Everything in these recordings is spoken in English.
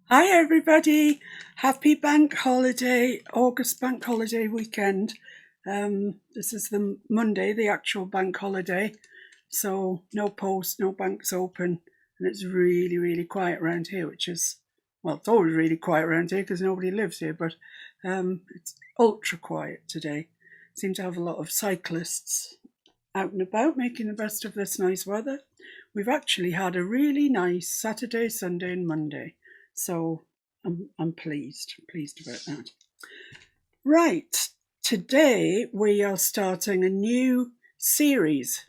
Hi everybody, happy bank holiday, August bank holiday weekend. This is the Monday, the actual bank holiday, so no post, no banks open, and it's really quiet around here, which is, well, it's always really quiet around here because nobody lives here, but it's ultra quiet today. Seem to have a lot of cyclists out and about making the best of this nice weather. We've actually had a really nice Saturday, Sunday and Monday. So I'm pleased about that. Right, today we are starting a new series.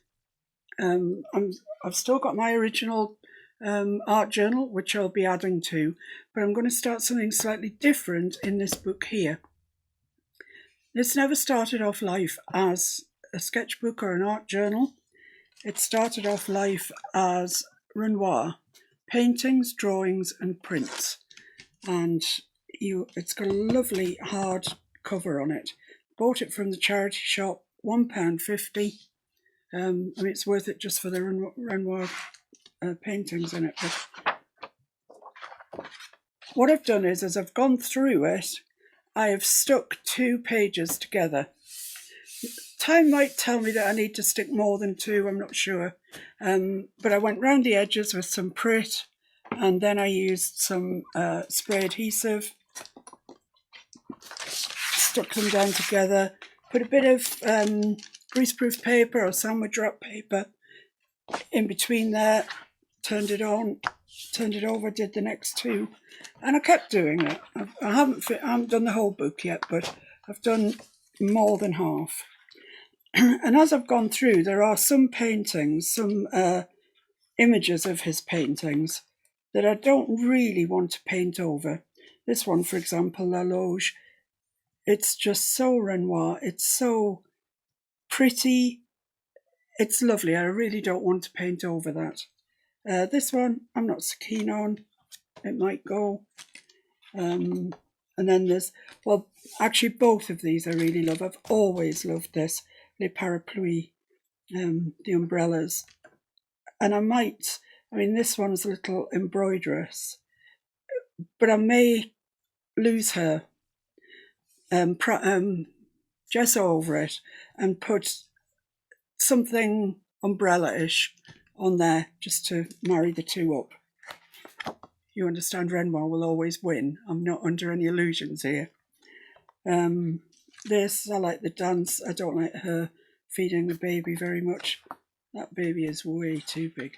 I've still got my original art journal, which I'll be adding to, but I'm going to start something slightly different in this book here. This never started off life as a sketchbook or an art journal. It started off life as Renoir. Paintings, drawings and prints, and it's got a lovely hard cover on it. Bought it from the charity shop, £1.50. I mean, it's worth it just for the Renoir paintings in it. But what I've done is, as I've gone through it, I have stuck 2 pages together. Time might tell me that I need to stick more than 2, I'm not sure. But I went round the edges with some Prit, and then I used some spray adhesive, stuck them down together, put a bit of greaseproof paper or sandwich wrap paper in between there, turned it on, turned it over, did the next 2, and I kept doing it. I haven't done the whole book yet, but I've done more than half. And as I've gone through, there are some paintings, some images of his paintings that I don't really want to paint over. This one, for example, La Loge, it's just so Renoir, it's so pretty, it's lovely. I really don't want to paint over that. This one, I'm not so keen on, it might go. And then there's, well, actually both of these I really love. I've always loved this. Les parapluies, the umbrellas. And I mean, this one's a little embroiderous, but I may lose her, gesso over it and put something umbrella-ish on there just to marry the 2 up. You understand, Renoir will always win. I'm not under any illusions here. This, I like the dance. I don't like her feeding the baby very much. That baby is way too big.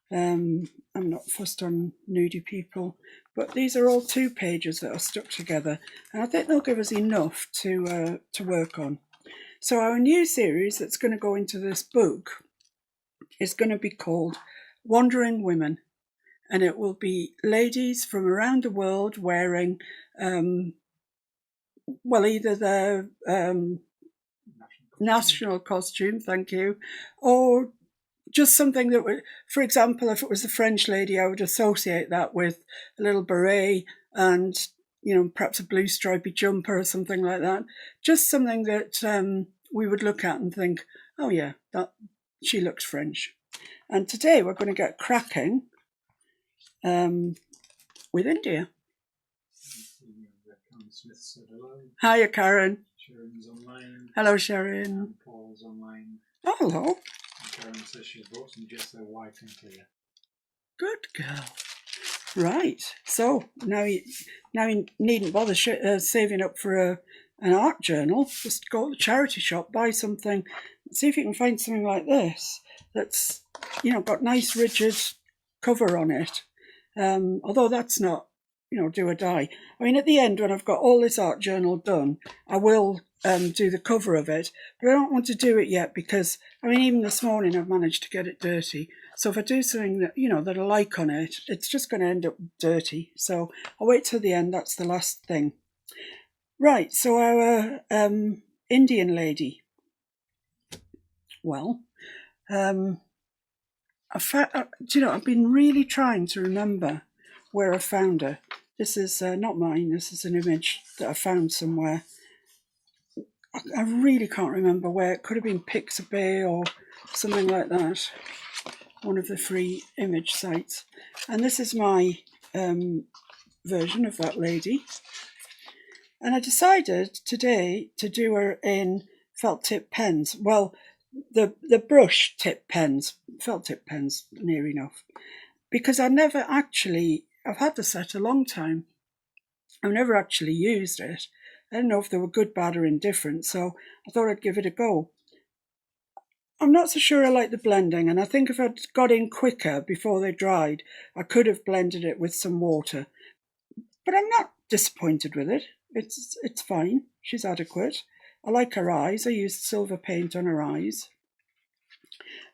I'm not fussed on nudie people, but these are all 2 pages that are stuck together, and I think they'll give us enough to work on. So our new series that's going to go into this book is going to be called Wandering Women, and it will be ladies from around the world wearing well, either their national costume, thank you, or just something that would, for example, if it was a French lady, I would associate that with a little beret and, you know, perhaps a blue stripy jumper or something like that. Just something that we would look at and think, oh yeah, that she looks French. And today we're going to get cracking with India. Smith said hello. Hiya, Karen. Sharon's online. Hello, Sharon. And Paul's online. Oh, hello. And Karen says she's bought some gesso white and clear. Good girl. Right. So now you needn't bother saving up for an art journal. Just go to the charity shop, buy something, see if you can find something like this that's, you know, got nice rigid cover on it. Although that's not, you know, do or die. I mean, at the end, when I've got all this art journal done, I will do the cover of it, but I don't want to do it yet because, I mean, even this morning I've managed to get it dirty. So if I do something that, you know, that I like on it, it's just going to end up dirty. So I'll wait till the end. That's the last thing. Right, so our Indian lady. Well, do you know, I've been really trying to remember where I found her. This is not mine, this is an image that I found somewhere. I really can't remember where. It could have been Pixabay or something like that, one of the free image sites. And this is my version of that lady. And I decided today to do her in felt tip pens. Well, the brush tip pens, felt tip pens, near enough. Because I've had the set a long time. I've never actually used it. I don't know if they were good, bad or indifferent, so I thought I'd give it a go. I'm not so sure I like the blending, and I think if I'd got in quicker before they dried, I could have blended it with some water. But I'm not disappointed with it. It's fine. She's adequate. I like her eyes. I used silver paint on her eyes.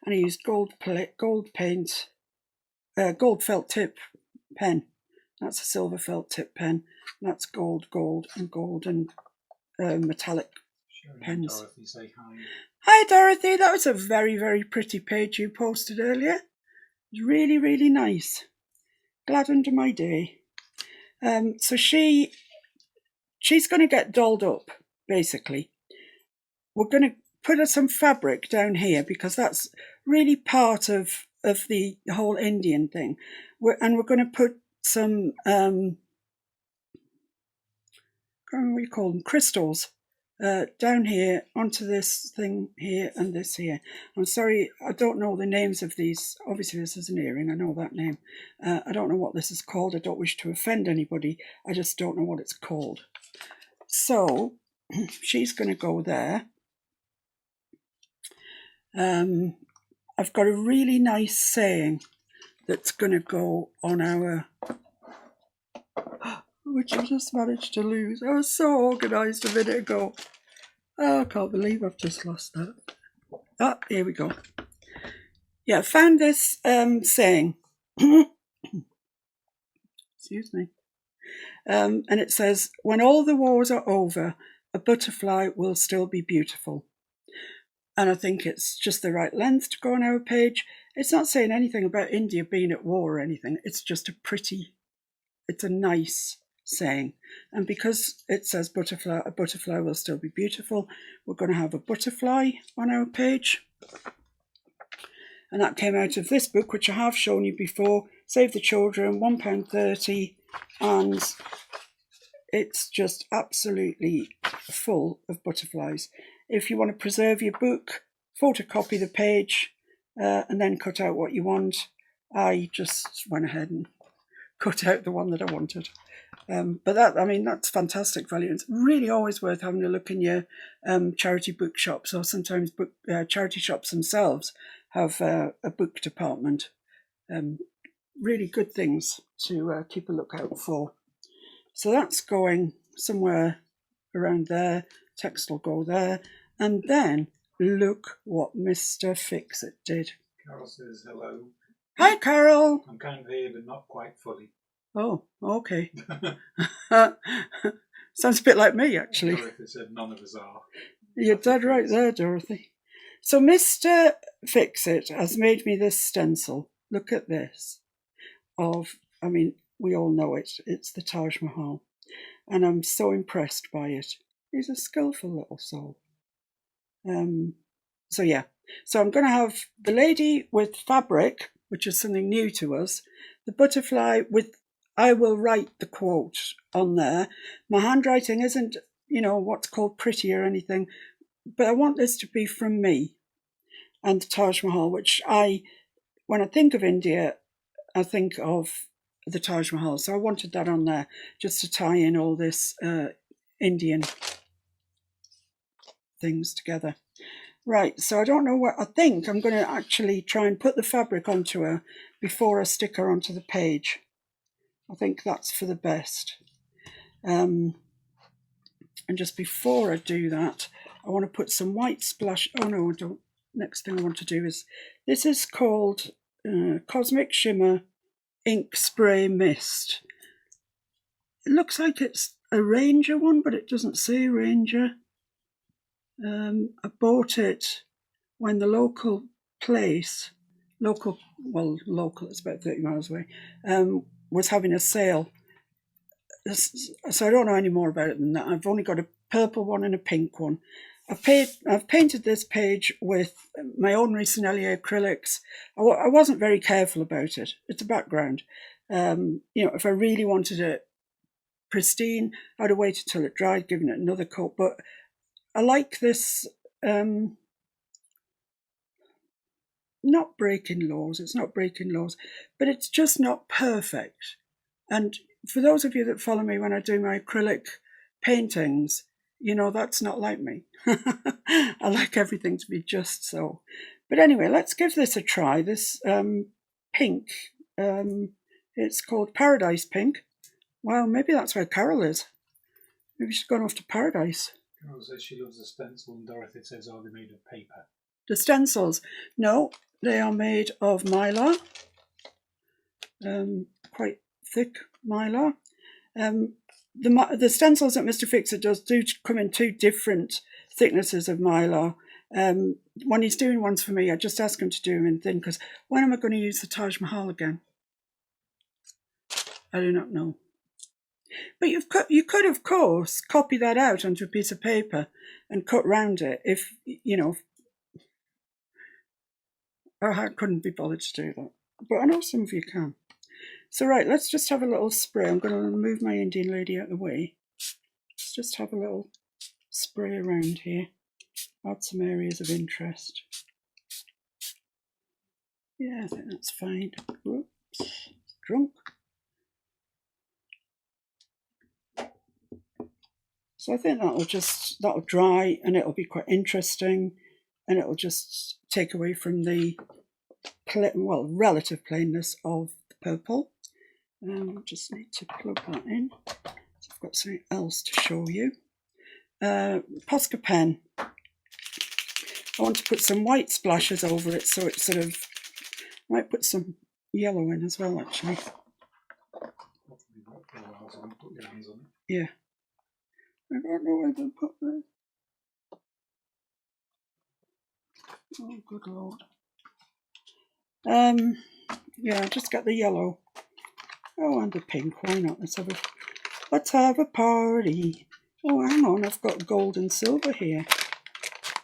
And I used gold felt tip pen. That's a silver felt tip pen. That's gold, and metallic pens. Dorothy, say hi. Hi Dorothy, that was a very, very pretty page you posted earlier. It was really, really nice. Glad under my day. So she's going to get dolled up, basically. We're going to put some fabric down here because that's really part of the whole Indian thing. And we're going to put some, what do we call them, crystals, down here onto this thing here and this here. I'm sorry, I don't know the names of these. Obviously this is an earring, I know that name. I don't know what this is called. I don't wish to offend anybody. I just don't know what it's called. So she's going to go there. I've got a really nice saying that's going to go on our, which I just managed to lose. I was so organised a minute ago. Oh, I can't believe I've just lost that. Ah, here we go. Yeah, I found this saying. Excuse me. And it says, when all the wars are over, a butterfly will still be beautiful. And I think it's just the right length to go on our page. It's not saying anything about India being at war or anything. It's just it's a nice saying. And because it says butterfly, a butterfly will still be beautiful, we're going to have a butterfly on our page. And that came out of this book, which I have shown you before, Save the Children, £1.30, and it's just absolutely full of butterflies. If you want to preserve your book, photocopy the page and then cut out what you want. I just went ahead and cut out the one that I wanted. But that's fantastic value. It's really always worth having a look in your charity bookshops, or sometimes charity shops themselves have a book department. Really good things to keep a lookout for. So that's going somewhere around there. Text will go there. And then look what Mr. Fix-It did. Carol says hello. Hi, Carol. I'm kind of here, but not quite fully. Oh, okay. Sounds a bit like me, actually. Dorothy said none of us are. You're dead right there, Dorothy. So Mr. Fix-It has made me this stencil. Look at this. We all know it. It's the Taj Mahal. And I'm so impressed by it. He's a skillful little soul. So I'm going to have the lady with fabric, which is something new to us. The butterfly with, I will write the quote on there. My handwriting isn't, what's called pretty or anything, but I want this to be from me. And the Taj Mahal, which when I think of India, I think of the Taj Mahal. So I wanted that on there just to tie in all this Indian things together. Right, so I don't know what, I think I'm going to actually try and put the fabric onto her before I stick her onto the page. I think that's for the best. And just before I do that, I want to put some white splash. Oh no, I don't. Next thing I want to do is, this is called Cosmic Shimmer Ink Spray Mist. It looks like it's a Ranger one, but it doesn't say Ranger. I bought it when the local, it's about 30 miles away, was having a sale. So I don't know any more about it than that. I've only got a purple one and a pink one. I've painted this page with my own Resinelli acrylics. I wasn't very careful about it. It's a background. If I really wanted it pristine. I'd have waited till it dried, given it another coat. But I like this, not breaking laws, it's not breaking laws, but it's just not perfect. And for those of you that follow me when I do my acrylic paintings, you know, that's not like me. I like everything to be just so. But anyway, let's give this a try. This pink, it's called Paradise Pink. Well, maybe that's where Carol is. Maybe she's gone off to Paradise. Carol says she loves the stencil, and Dorothy says, are they made of paper? The stencils? No, they are made of mylar. Quite thick mylar. The stencils that Mr. Fixit does do come in 2 different thicknesses of mylar. When he's doing ones for me, I just ask him to do them in thin, because when am I going to use the Taj Mahal again? I do not know. But you could, of course, copy that out onto a piece of paper and cut round it if, you know, I couldn't be bothered to do that. But I know some of you can. So right, let's just have a little spray. I'm going to move my Indian lady out of the way. Let's just have a little spray around here. Add some areas of interest. Yeah, I think that's fine. Whoops, drunk. So I think that'll dry, and it'll be quite interesting, and it'll just take away from the relative plainness of the purple. Just need to plug that in. So I've got something else to show you. Posca pen. I want to put some white splashes over it, so it sort of might put some yellow in as well, actually. Yeah. I don't know where to put that. Oh, good lord. Yeah, just get the yellow. Oh, and the pink. Why not? Let's have a party. Oh, hang on. I've got gold and silver here,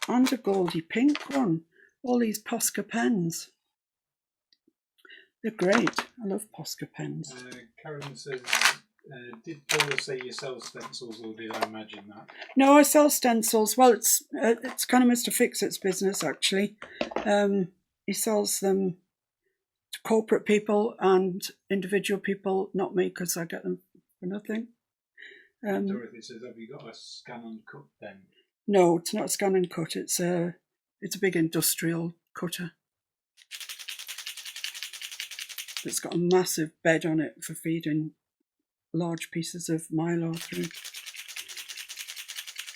and a goldy pink one. All these Posca pens. They're great. I love Posca pens. Karen says, did Paula say you sell stencils, or did I imagine that? No, I sell stencils. Well, it's kind of Mr. Fixit's business, actually. He sells them to corporate people and individual people, not me, because I get them for nothing. Dorothy says, have you got a scan and cut then? No, it's not a scan and cut. It's a big industrial cutter. It's got a massive bed on it for feeding large pieces of mylar through.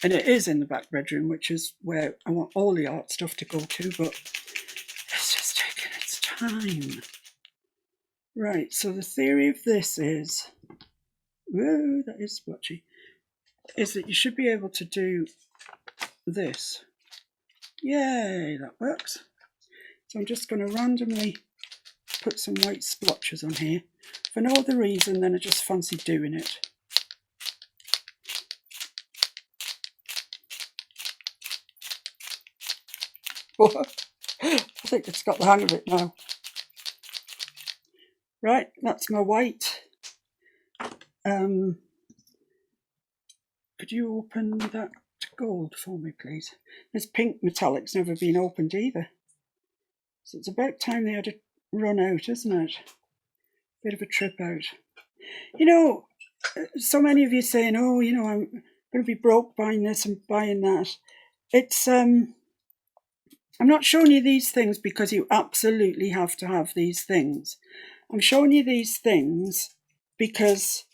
And it is in the back bedroom, which is where I want all the art stuff to go to, but it's just taking its time. Right, so the theory of this is, whoa, that is splotchy, is that you should be able to do this. Yay, that works. So I'm just going to randomly put some white splotches on here for no other reason than I just fancy doing it. I think it's got the hang of it now. Right, that's my white. Could you open that gold for me, please? This pink metallic's never been opened either. So it's about time they had it run out, isn't it? Bit of a trip out. You know, so many of you saying, oh, you know, I'm going to be broke buying this and buying that. It's, I'm not showing you these things because you absolutely have to have these things. I'm showing you these things because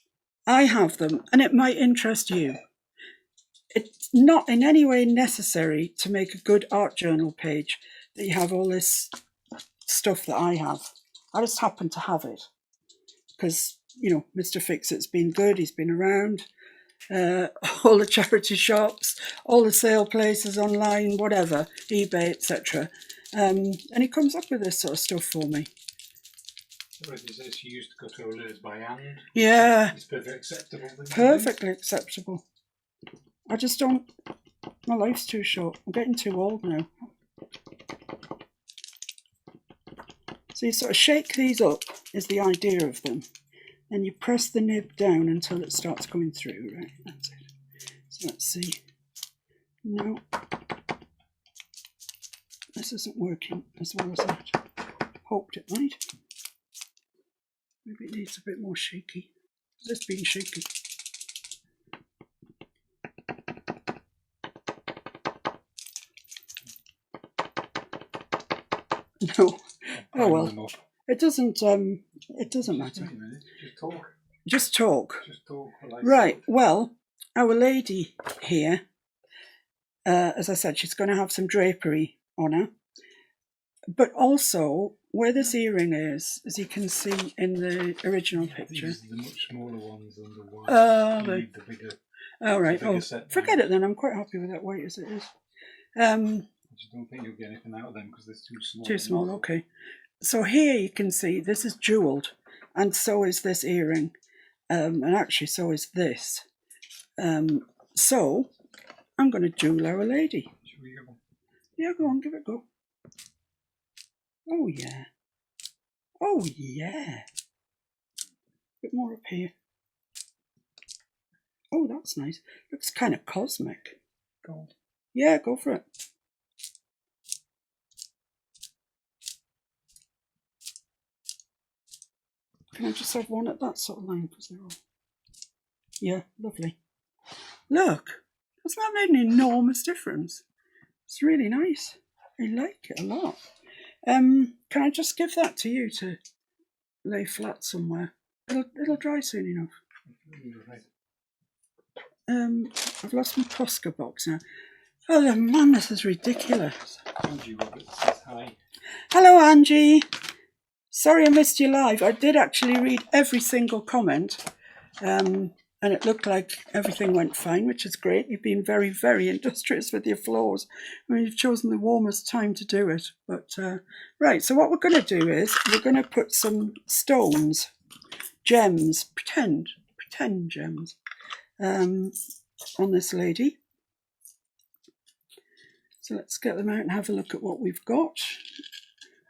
I have them and it might interest you. It's not in any way necessary to make a good art journal page that you have all this stuff that I have. I just happen to have it because, you know, Mr. Fixit's been good, he's been around, all the charity shops, all the sale places online, whatever, eBay, etc. And he comes up with this sort of stuff for me. Dorothy says she used to cut her letters by hand. Yeah. It's perfectly acceptable. Perfectly acceptable. I just don't, my life's too short. I'm getting too old now. So you sort of shake these up is the idea of them. and you press the nib down until it starts coming through, right? That's it. So let's see. No, this isn't working as well as that. Hoped it might. Maybe it needs a bit more shaky. Has this been shaky? No. Oh well. It doesn't matter. Just talk. Just talk. Just talk. Right. Well, our lady here, as I said, she's going to have some drapery on her. But also, where this earring is, as you can see in the original picture. These are the much smaller ones than the ones. Oh, the bigger. Oh, right. The set forget it then. I'm quite happy with that weight as it is. I just don't think you'll get anything out of them because they're too small. Too small, okay. So here you can see this is jewelled, and so is this earring, and actually so is this. So I'm going to jewel our lady. Should we go? Yeah, go on, give it a go. Oh yeah. Oh yeah. Bit more up here. Oh, that's nice. Looks kind of cosmic. Go on. Yeah, go for it. Can I just have one at that sort of line? Because they're all... Yeah, lovely. Look, hasn't that made an enormous difference? It's really nice. I like it a lot. Can I just give that to you to lay flat somewhere? It'll dry soon enough. I've lost my Posca box now. Oh man, this is ridiculous. Angie Roberts says hi. Hello Angie. Sorry I missed you live. I did actually read every single comment. And it looked like everything went fine, which is great. You've been very, very industrious with your floors. I mean, you've chosen the warmest time to do it. But right, so what we're going to do is we're going to put some stones, gems, pretend gems, on this lady. So let's get them out and have a look at what we've got.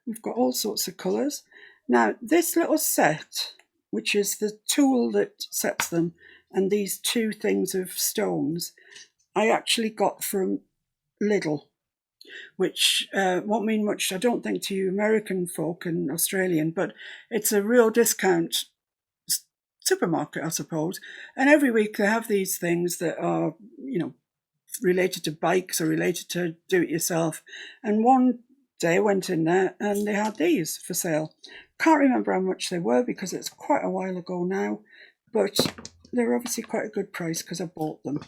We've got all sorts of colours. Now, this little set, which is the tool that sets them, and these two things of stones, I actually got from Lidl, which won't mean much, I don't think, to you American folk and Australian, but it's a real discount supermarket, I suppose. And every week they have these things that are, you know, related to bikes or related to do-it-yourself. And one day I went in there and they had these for sale. Can't remember how much they were because it's quite a while ago now, but they're obviously quite a good price because I bought them.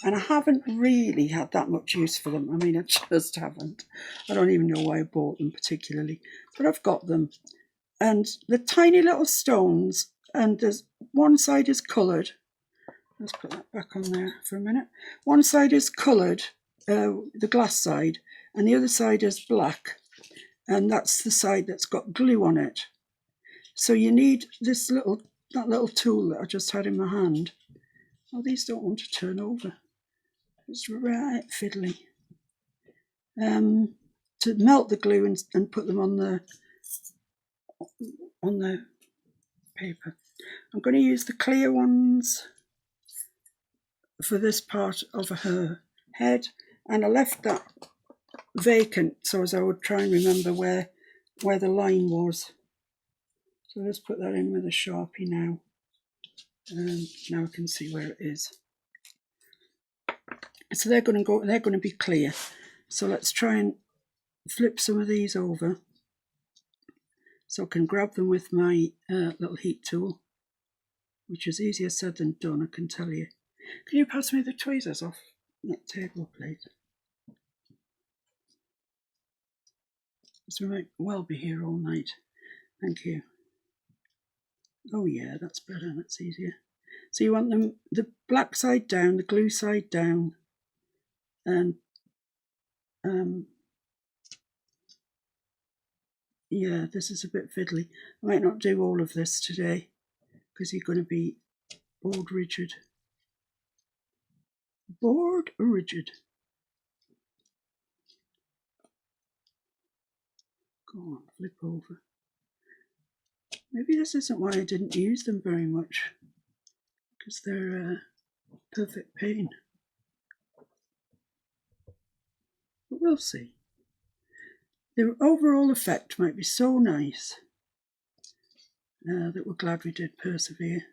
And I haven't really had that much use for them. I mean, I just haven't. I don't even know why I bought them particularly, but I've got them. And the tiny little stones, and there's one side is coloured. Let's put that back on there for a minute. One side is coloured, the glass side, and the other side is black. And that's the side that's got glue on it. So you need this that little tool that I just had in my hand. Oh, these don't want to turn over. It's right fiddly. To melt the glue and put them on the paper. I'm going to use the clear ones for this part of her head, and I left that vacant so as I would try and remember where the line was. So let's put that in with a Sharpie now, and now I can see where it is. So they're going to be clear. So let's try and flip some of these over so I can grab them with my little heat tool, which is easier said than done, I can tell you. Can you pass me the tweezers off that table, please? Because we might well be here all night. Thank you. Oh yeah, that's better, that's easier. So you want them the black side down, the glue side down, and yeah, this is a bit fiddly. I might not do all of this today because you're going to be bored rigid. Bored rigid. Go on, flip over. Maybe this isn't why I didn't use them very much, because they're perfect paint. But we'll see. The overall effect might be so nice that we're glad we did persevere.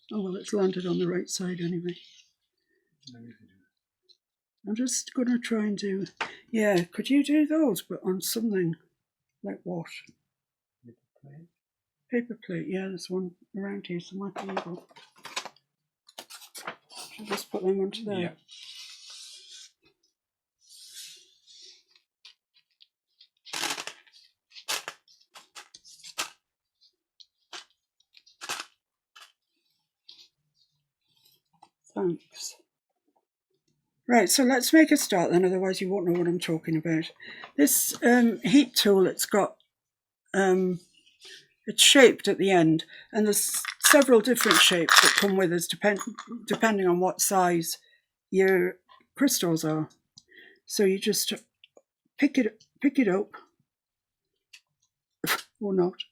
Oh well, it's landed on the right side anyway. I'm just going to try and do... Yeah, could you do those, but on something like what? Paper plate. Paper plate, yeah, there's one around here somewhere. Can you go? Should I just put them onto there? Yeah. Thanks. Right, so let's make a start then, otherwise you won't know what I'm talking about. This heat tool, it's shaped at the end, and there's several different shapes that come with us depending on what size your crystals are. So you just pick it up, or not.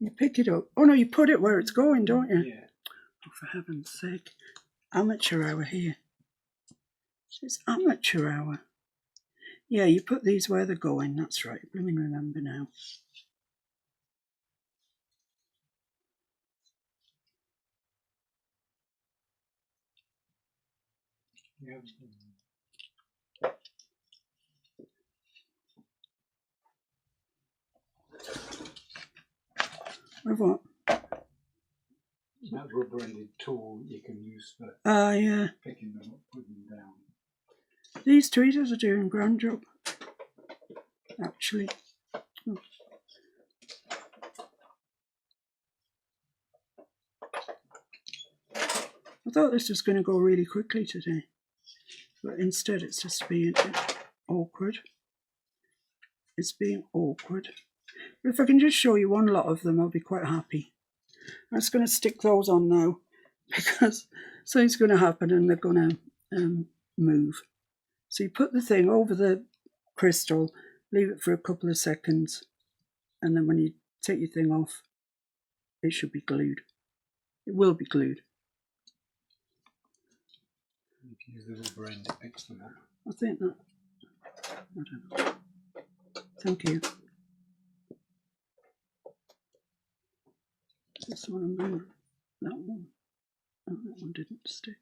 You pick it up. Oh no, you put it where it's going, don't you? Yeah. Oh, for heaven's sake. Amateur hour here. It's amateur hour. Yeah, you put these where they're going, that's right. Let me remember now. Yeah. Of what? That rubber-ended tool you can use for Yeah. picking them up, putting them down. These tweezers are doing a grand job, actually. Oh. I thought this was going to go really quickly today, but instead it's just being awkward. It's being awkward. But if I can just show you one lot of them, I'll be quite happy. I'm just going to stick those on now, because something's going to happen and they're going to move. So you put the thing over the crystal, leave it for a couple of seconds, and then when you take your thing off, it should be glued. It will be glued. You can use the rubber end, it picks them up. I think that... I don't know. Thank you. This one I'm doing. That one. Oh, that one didn't stick.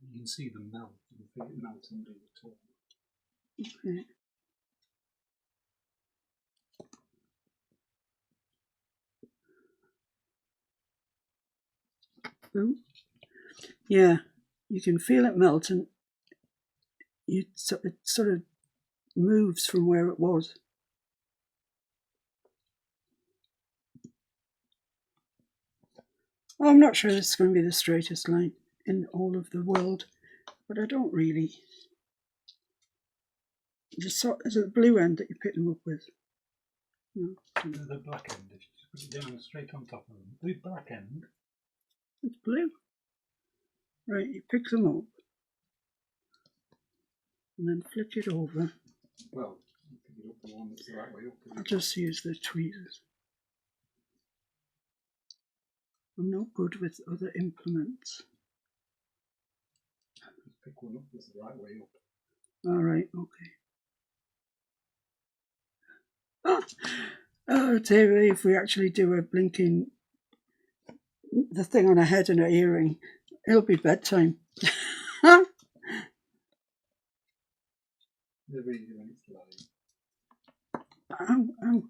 You can see them melt. You can feel it melt under the tool. Okay. Oh. Yeah, you can feel it melt, and it sort of moves from where it was. Well, I'm not sure this is going to be the straightest line in all of the world, but I don't really. Is it the blue end that you pick them up with? No. The black end, if you put it down straight on top of them. The black end. It's blue. Right, you pick them up and then flick it over. Well, you pick it up the one that's the right way up. I'll just use the tweezers. I'm no good with other implements. Just pick one up that's the right way up. Alright, okay. Oh dear, if we actually do a blinking, the thing on her head and her earring, it'll be bedtime. Never easy when it's live. Ow,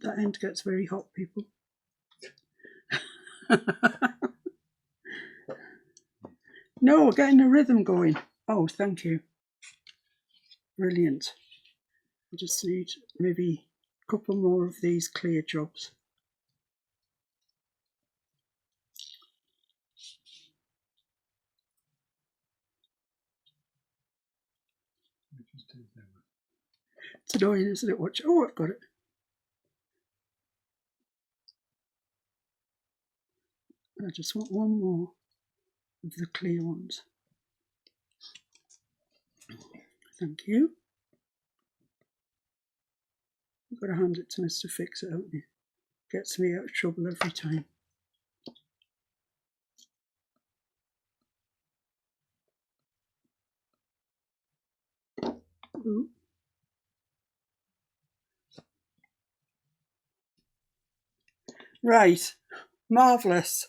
that end gets very hot, people. No, we're getting a rhythm going. Oh, thank you. Brilliant. I just need maybe a couple more of these clear jobs. It's annoying, isn't it? Watch. Oh, I've got it. I just want one more of the clear ones. Thank you. You've got to hand it to Mr. Fix-It, haven't you? Gets me out of trouble every time. Ooh. Right, marvellous,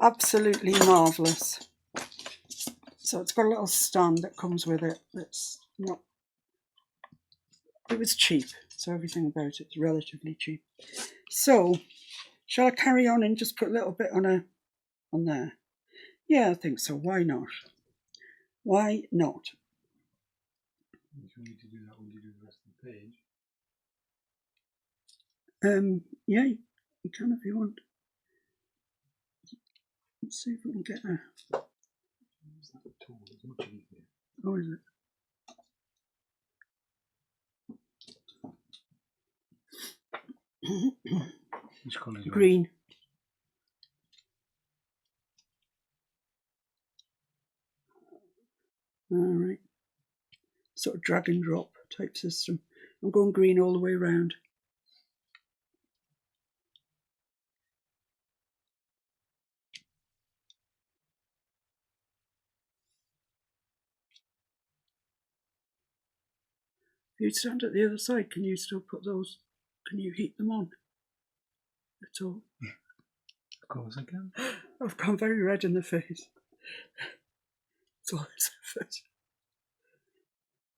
absolutely marvellous. So it's got a little stand that comes with it that's not, it was cheap, so everything about it's relatively cheap. So, shall I carry on and just put a little bit on there? Yeah, I think so, why not? Why not? If you need to do that, will you do the rest of the page? Yeah, you can if you want. Let's see if we can get a... Use that tool, it's much easier. Oh, is it? Which colour is Green. Alright. Sort of drag and drop type system. I'm going green all the way around. If you stand at the other side, can you still put those, can you heat them on at all? Of course I can. I've gone very red in the face. It's all this effort.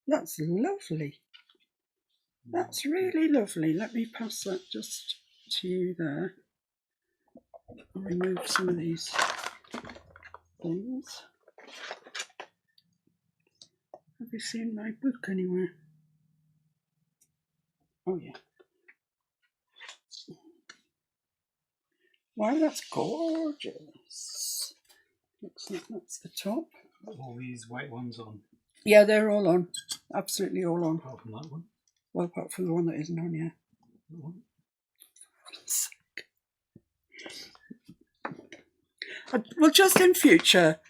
That's lovely. That's really lovely. Let me pass that just to you there. I'll remove some of these things. Have you seen my book anywhere? Oh yeah. Wow, that's gorgeous. Looks like that's the top. All these white ones on. Yeah, they're all on. Absolutely all on. Apart from that one. Well, apart from the one that isn't on, yeah. That one. Well, just in future,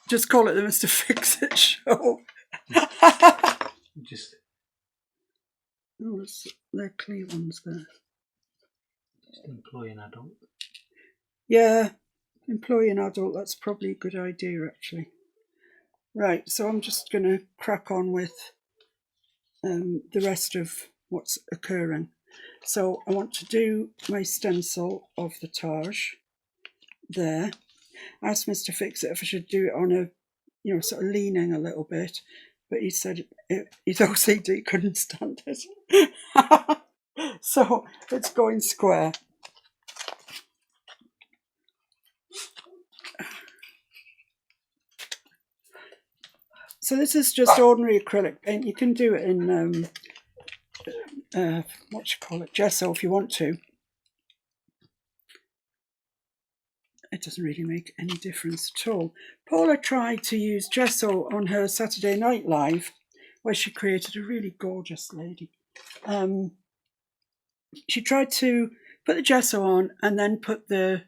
just call it the Mr. Fix-It show. Just. Oh, they're clear ones there. Just employ an adult. Yeah, employ an adult. That's probably a good idea, actually. Right, so I'm just going to crack on with the rest of what's occurring. So I want to do my stencil of the Taj there. I asked Mr. Fix-It if I should do it on a, you know, sort of leaning a little bit, but he said his OCD couldn't stand it. So it's going square. So this is just ordinary acrylic paint. You can do it in, what you call it, gesso if you want to. It doesn't really make any difference at all. Paula tried to use gesso on her Saturday Night Live, where she created a really gorgeous lady. She tried to put the gesso on and then put the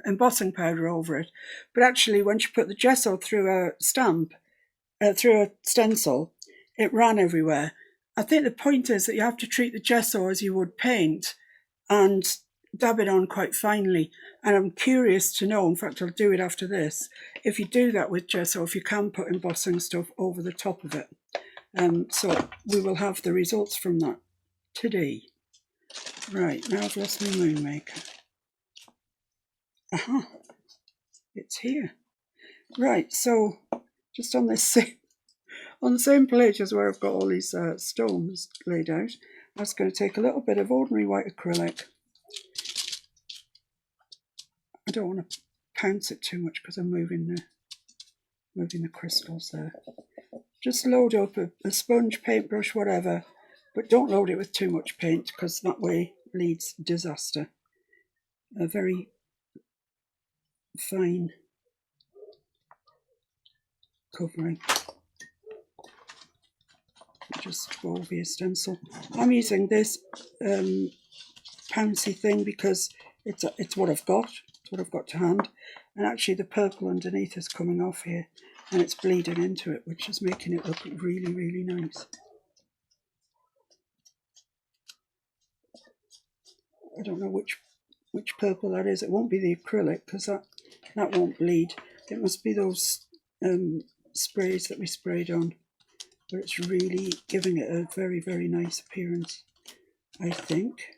embossing powder over it. But actually, when she put the gesso through a through a stencil, it ran everywhere. I think the point is that you have to treat the gesso as you would paint and dab it on quite finely. And I'm curious to know, in fact I'll do it after this, if you do that with gesso, if you can put embossing stuff over the top of it. So we will have the results from that today. Right, now I've lost my moon maker. Aha, it's here. Right, so just on this on the same plate as where I've got all these stones laid out, I'm just going to take a little bit of ordinary white acrylic. I don't want to pounce it too much because I'm moving the crystals there. Just load up a sponge, paintbrush, whatever, but don't load it with too much paint because that way leads disaster. A very fine covering. Just go over your stencil. I'm using this pouncy thing because it's what I've got. It's what I've got to hand. And actually the purple underneath is coming off here. and it's bleeding into it, which is making it look really, really nice. I don't know which purple that is. It won't be the acrylic because that won't bleed. It must be those sprays that we sprayed on, but it's really giving it a very, very nice appearance, I think.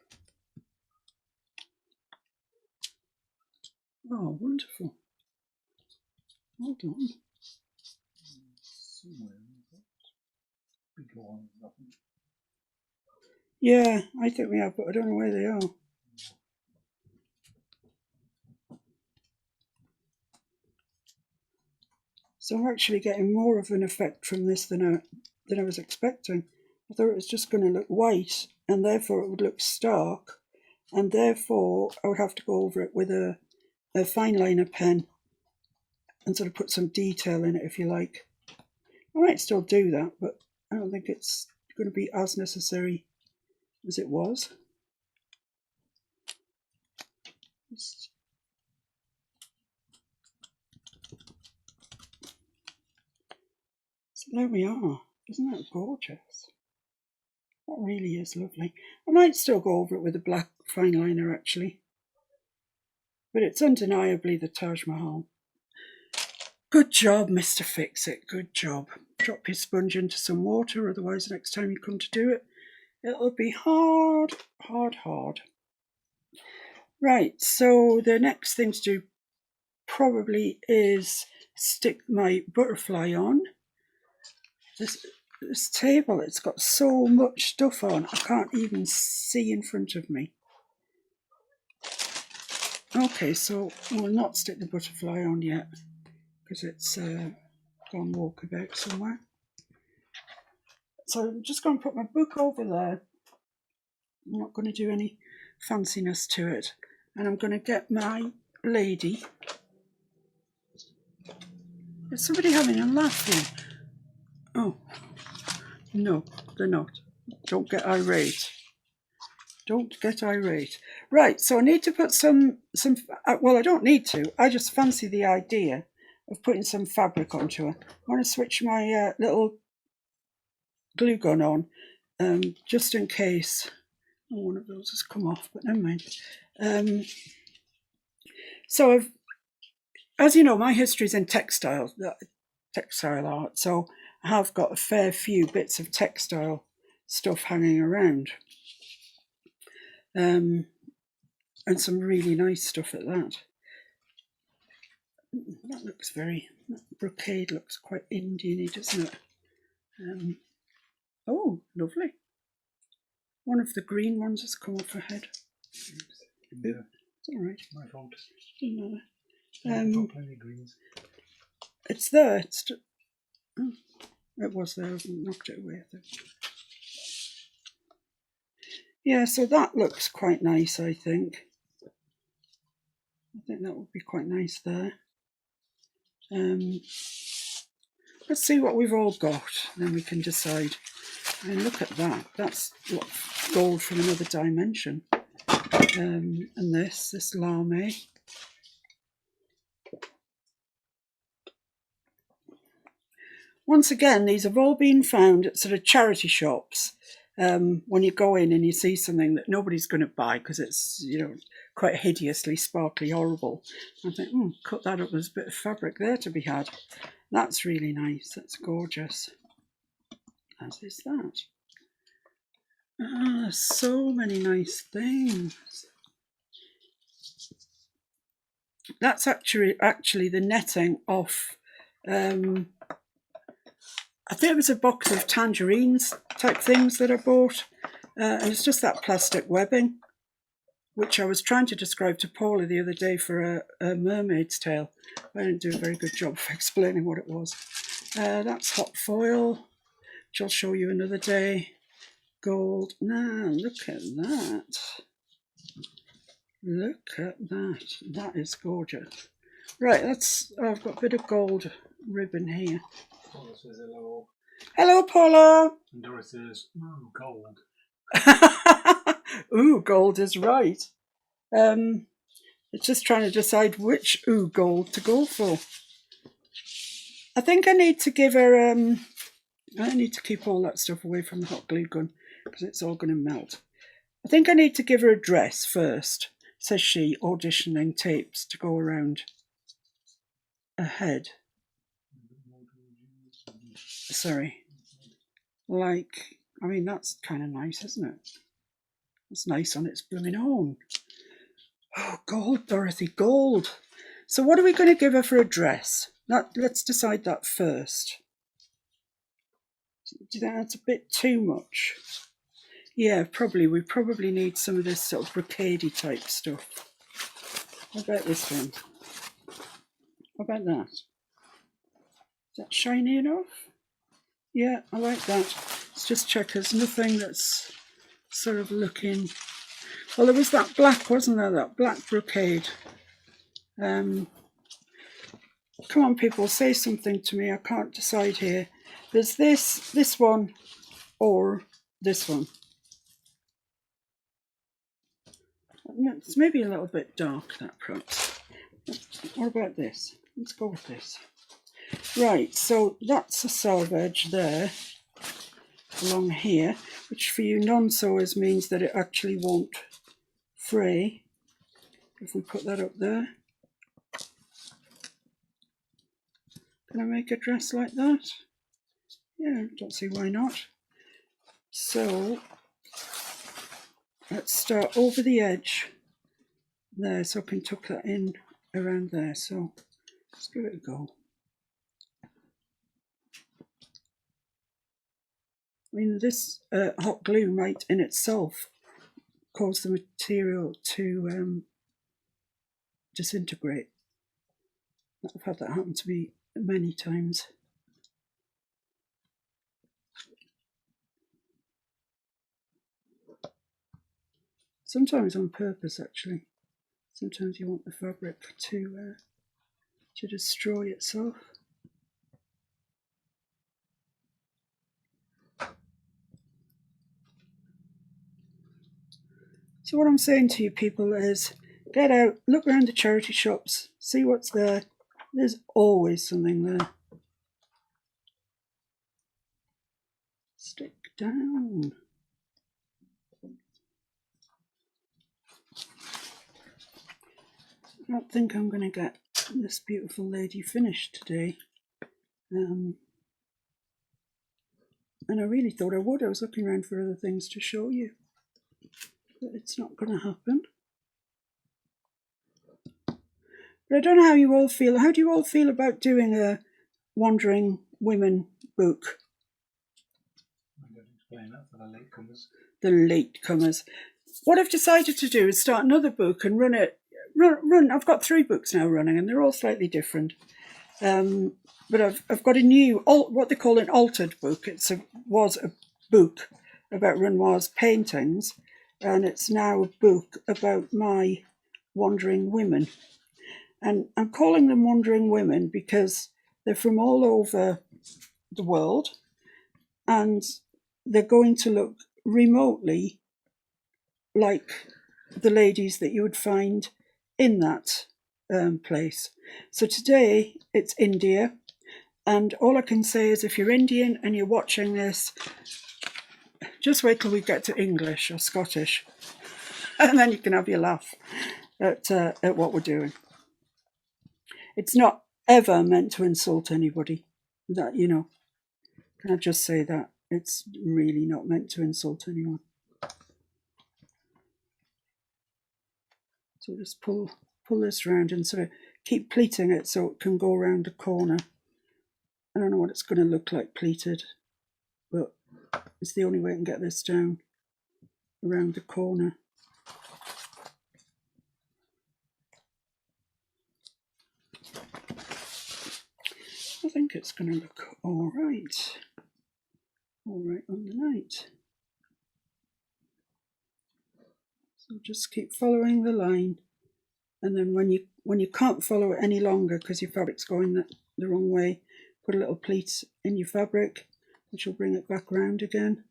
Oh, wonderful. Well done. Yeah, I think we have, but I don't know where they are. So I'm actually getting more of an effect from this than I was expecting. I thought it was just going to look white, and therefore it would look stark, and therefore I would have to go over it with a fine liner pen and sort of put some detail in it, if you like. I might still do that, but I don't think it's going to be as necessary as it was. So there we are. Isn't that gorgeous? That really is lovely. I might still go over it with a black fine liner actually, but it's undeniably the Taj Mahal. Good job, Mr. Fix-It, good job. Drop your sponge into some water, otherwise next time you come to do it, it'll be hard, hard, hard. Right, so the next thing to do probably is stick my butterfly on. This table, it's got so much stuff on, I can't even see in front of me. Okay, so we'll not stick the butterfly on yet, because it's gone walkabout somewhere. So I'm just going to put my book over there. I'm not going to do any fanciness to it. And I'm going to get my lady. Is somebody having a laugh here? Oh, no, they're not. Don't get irate. Don't get irate. Right, so I need to put some well, I don't need to. I just fancy the idea of putting some fabric onto her. I want to switch my little glue gun on, just in case. Oh, one of those has come off, but never mind. So as you know, my history is in textile art, so I have got a fair few bits of textile stuff hanging around. And some really nice stuff at that. That looks that brocade looks quite Indian-y, doesn't it? Oh, lovely. One of the green ones has come off her head. Yeah. It's all right. My fault. Doesn't matter. Plenty of greens. It's there. It was there. I knocked it away, I think. Yeah, so that looks quite nice, I think. I think that would be quite nice there. Let's see what we've all got, then we can decide. And look at that. That's gold from another dimension. And this lame. Once again, these have all been found at sort of charity shops. When you go in and you see something that nobody's going to buy because it's, you know, quite hideously sparkly, horrible. I think, cut that up. There's a bit of fabric there to be had. That's really nice. That's gorgeous. As is that. So many nice things. That's actually the netting off. I think it was a box of tangerines type things that I bought. And it's just that plastic webbing, which I was trying to describe to Paula the other day for a mermaid's tail. I didn't do a very good job of explaining what it was. That's hot foil, which I'll show you another day. Gold. Now, look at that. Look at that. That is gorgeous. Right, I've got a bit of gold ribbon here. Paula says hello. Hello, Paula. And Doris says, ooh, gold. Ooh, gold is right. It's just trying to decide which gold to go for. I think I need to give her, I need to keep all that stuff away from the hot glue gun because it's all going to melt. I think I need to give her a dress first, says she, auditioning tapes to go around her head. Sorry. Like, I mean, that's kind of nice, isn't it? It's nice on its blooming own. Oh, gold, Dorothy, gold. So what are we going to give her for a dress? Let's decide that first. Do you think that's a bit too much? Yeah, probably. We probably need some of this sort of brocadey type stuff. What about this one? What about that? Is that shiny enough? Yeah, I like that. Let's just check there's nothing that's sort of looking... Well, there was that black, wasn't there? That black brocade. Come on, people, say something to me. I can't decide here. There's this one, or this one. It's maybe a little bit dark, that perhaps. What about this? Let's go with this. Right, so that's a selvage there, along here, which for you non-sewers means that it actually won't fray if we put that up there. Can I make a dress like that? Yeah, don't see why not. So let's start over the edge there, so I can tuck that in around there. So let's give it a go. I mean, this hot glue might in itself cause the material to disintegrate. I've had that happen to me many times. Sometimes on purpose, actually. Sometimes you want the fabric to destroy itself. So what I'm saying to you people is, get out, look around the charity shops, see what's there. There's always something there. Stick down. I don't think I'm going to get this beautiful lady finished today. And I really thought I would. I was looking around for other things to show you. But it's not going to happen. But I don't know how you all feel. How do you all feel about doing a Wandering Women book? I'm going to explain that for the latecomers. The latecomers. What I've decided to do is start another book and run it. I've got 3 books now running, and they're all slightly different. But I've got a new, what they call an altered book. Was a book about Renoir's paintings, and it's now a book about my wandering women. And I'm calling them wandering women because they're from all over the world, and they're going to look remotely like the ladies that you would find in that place. So today it's India, and all I can say is if you're Indian and you're watching this, just wait till we get to English or Scottish, and then you can have your laugh at what we're doing. It's not ever meant to insult anybody. That, you know, can I just say that? It's really not meant to insult anyone. So just pull this around and sort of keep pleating it so it can go around the corner. I don't know what it's going to look like pleated, but it's the only way I can get this down around the corner. I think it's going to look all right on the night. So just keep following the line, and then when you can't follow it any longer because your fabric's going the wrong way, put a little pleat in your fabric, which will bring it back round again.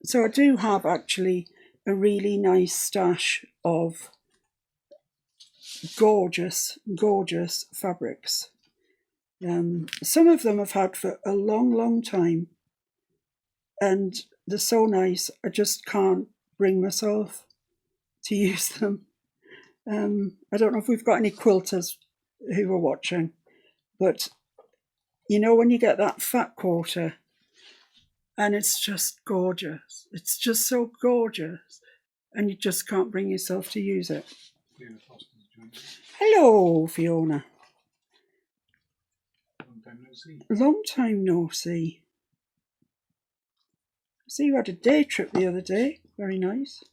So I do have actually a really nice stash of gorgeous, gorgeous fabrics. Some of them I've had for a long, long time, and they're so nice, I just can't bring myself to use them. I don't know if we've got any quilters who are watching, but you know when you get that fat quarter and it's just gorgeous, it's just so gorgeous, and you just can't bring yourself to use it. Hello, Fiona. Long time no see. I see you had a day trip the other day. Very nice.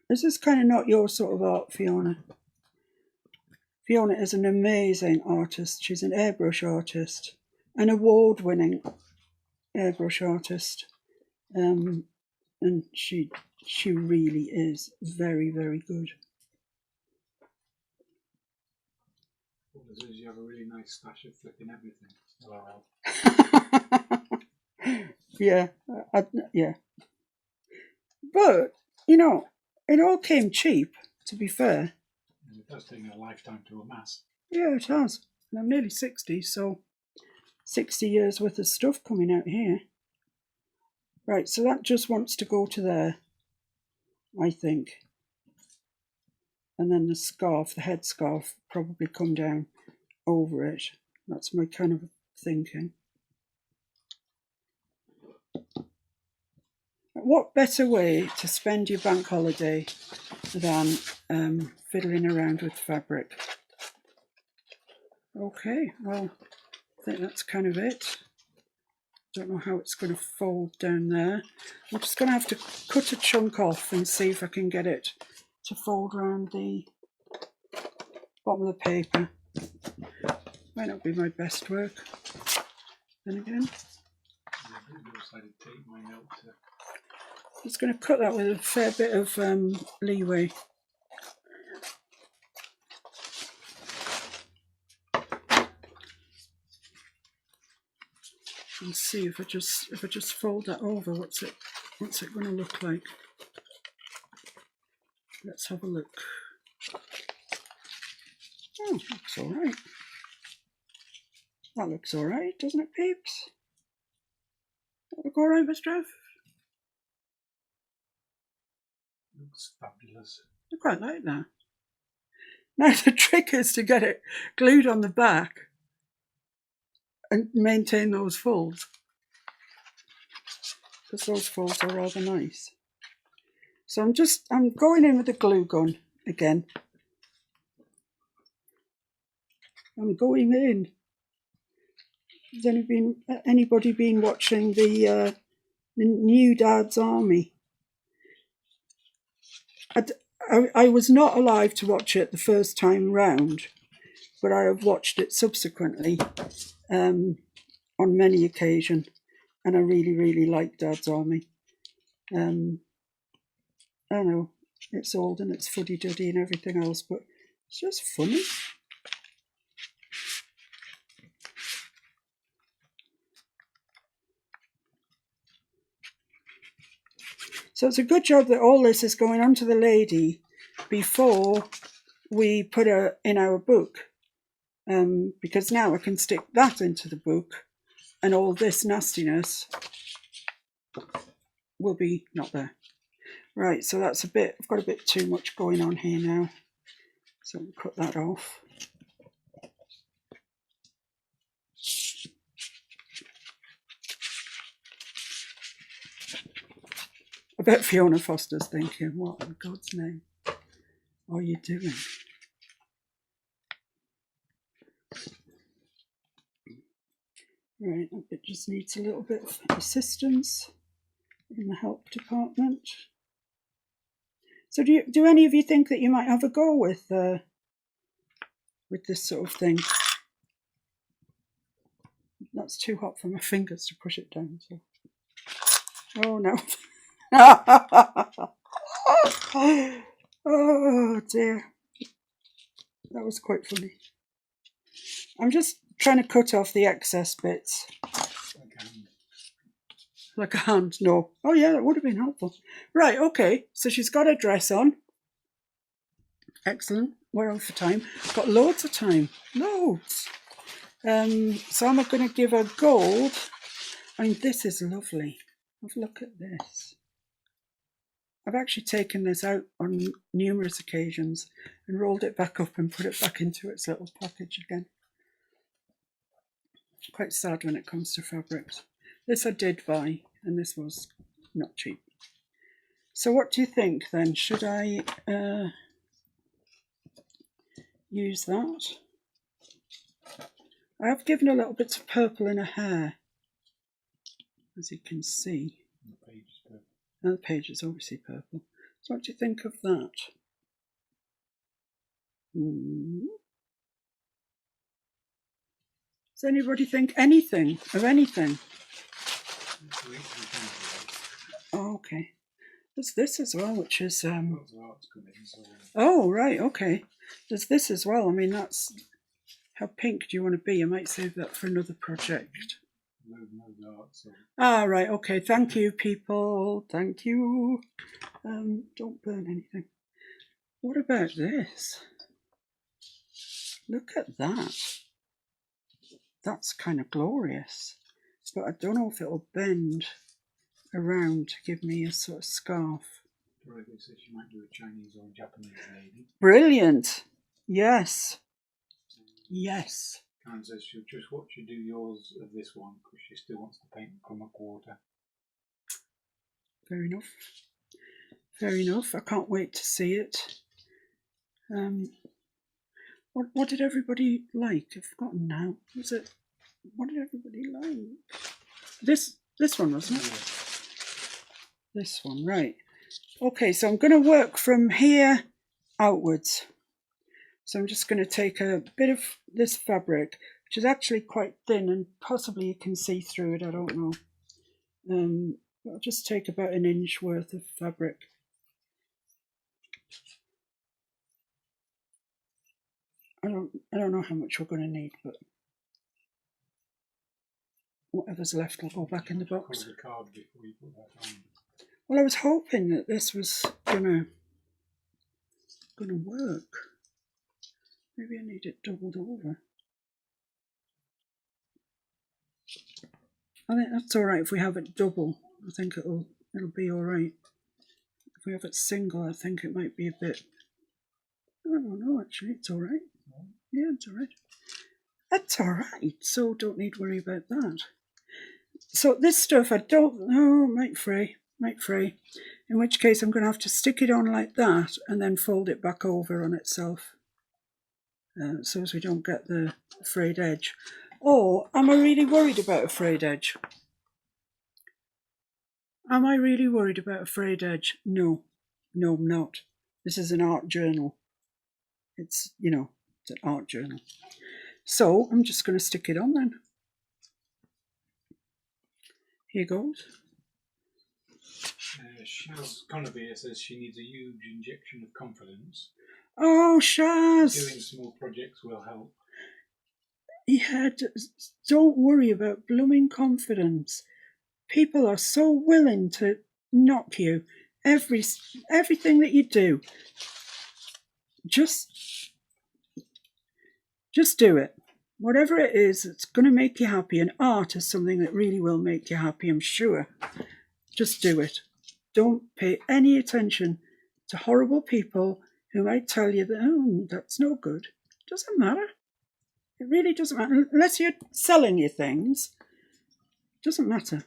This is kind of not your sort of art, Fiona. Fiona is an amazing artist. She's an airbrush artist, an award-winning airbrush artist, and she really is very, very good. What it is, you have a really nice stash of flipping everything. Yeah, yeah. But you know, it all came cheap. To be fair. And it does take a lifetime to amass. Yeah, it has. And I'm nearly 60, so 60 years worth of stuff coming out here. Right, so that just wants to go to there, I think. And then the scarf, the head scarf, probably come down over it. That's my kind of thinking. What better way to spend your bank holiday than fiddling around with fabric? Okay, well, I think that's kind of it. Don't know how it's going to fold down there. I'm just going to have to cut a chunk off and see if I can get it to fold around the bottom of the paper. Might not be my best work. Then again, I'm just going to cut that with a fair bit of leeway. And see if I just fold that over, what's it going to look like? Let's have a look. Oh, looks all right. That looks all right, doesn't it, peeps? That look all right, Mr. F? Looks fabulous. I quite like that. Now the trick is to get it glued on the back and maintain those folds, because those folds are rather nice. So I'm going in with the glue gun again. I'm going in. Has anybody been watching the New Dad's Army? I was not alive to watch it the first time round, but I have watched it subsequently on many occasions, and I really, really like Dad's Army. I know it's old and it's fuddy-duddy and everything else, but it's just funny. So it's a good job that all this is going on to the lady before we put her in our book, because now I can stick that into the book and all this nastiness will be not there. Right, so that's I've got a bit too much going on here now, so I'll cut that off. I bet Fiona Foster's thinking, what in God's name are you doing? Right, it just needs a little bit of assistance in the help department. So do any of you think that you might have a go with this sort of thing? That's too hot for my fingers to push it down. So. Oh no. Oh dear. That was quite funny. I'm just trying to cut off the excess bits. Like a hand, no. Oh yeah, that would have been helpful. Right, okay. So she's got her dress on. Excellent. We're on for time. Got loads of time. Loads. So I'm going to give her gold. I mean, this is lovely. Have a look at this. I've actually taken this out on numerous occasions and rolled it back up and put it back into its little package again. Quite sad when it comes to fabrics. This I did buy, and this was not cheap. So what do you think then? Should I use that? I have given a little bit of purple in her hair, as you can see. And the page is obviously purple. So what do you think of that? Does anybody think anything of anything? Oh, okay. There's this as well, which is oh right, okay. There's this as well. I mean, that's how pink do you want to be? I might save that for another project. Ah, right, okay. Thank you, people. Thank you. Don't burn anything. What about this? Look at that. That's kind of glorious. But I don't know if it'll bend around to give me a sort of scarf. Dorothy says she might do a Chinese or a Japanese lady. Brilliant. Yes. Yes. Karen says she'll just watch you do yours of this one because she still wants to paint from a quarter. Fair enough. Fair enough. I can't wait to see it. What did everybody like? I've forgotten now. Was it? What did everybody like? This one, wasn't it? This one, right. Okay, so I'm going to work from here outwards. So I'm just going to take a bit of this fabric, which is actually quite thin and possibly you can see through it, I don't know. I'll just take about an inch worth of fabric. I don't know how much we're going to need, but whatever's left will go back in the box. The card before you put that on. Well, I was hoping that this was gonna work. Maybe I need it doubled over. I think that's all right if we have it double. I think it'll be all right. If we have it single, I think it might be a bit. I don't know. Actually, it's all right. Yeah, it's all right. That's all right. So don't need to worry about that. So this stuff, I don't know, might fray. In which case I'm going to have to stick it on like that and then fold it back over on itself. So as we don't get the frayed edge. Or am I really worried about a frayed edge? Am I really worried about a frayed edge? No, I'm not. This is an art journal. It's, it's an art journal. So I'm just going to stick it on then. Here goes. Shaz Conover says she needs a huge injection of confidence. Oh, Shaz! Doing small projects will help. Yeah, don't worry about blooming confidence. People are so willing to knock you. Everything that you do. Just do it. Whatever it is, it's going to make you happy. And art is something that really will make you happy, I'm sure. Just do it. Don't pay any attention to horrible people who might tell you that, oh, that's no good. Doesn't matter. It really doesn't matter. Unless you're selling your things, it doesn't matter.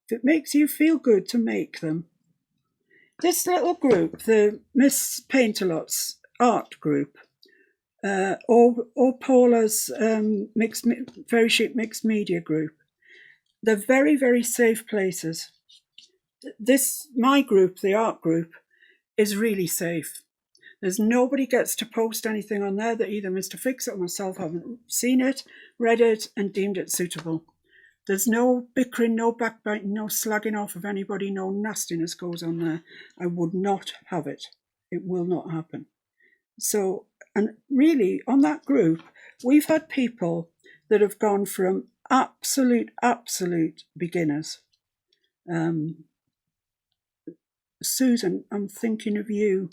If it makes you feel good to make them. This little group, the Miss Paintalots art group, or Paula's Very Chic Mixed Media group, they're very, very safe places. My group, the art group, is really safe. There's nobody gets to post anything on there that either Mr. Fix-It or myself haven't seen it, read it, and deemed it suitable. There's no bickering, no backbiting, no slagging off of anybody, no nastiness goes on there. I would not have it. It will not happen. So, and really, on that group, we've had people that have gone from absolute beginners Susan, I'm thinking of you,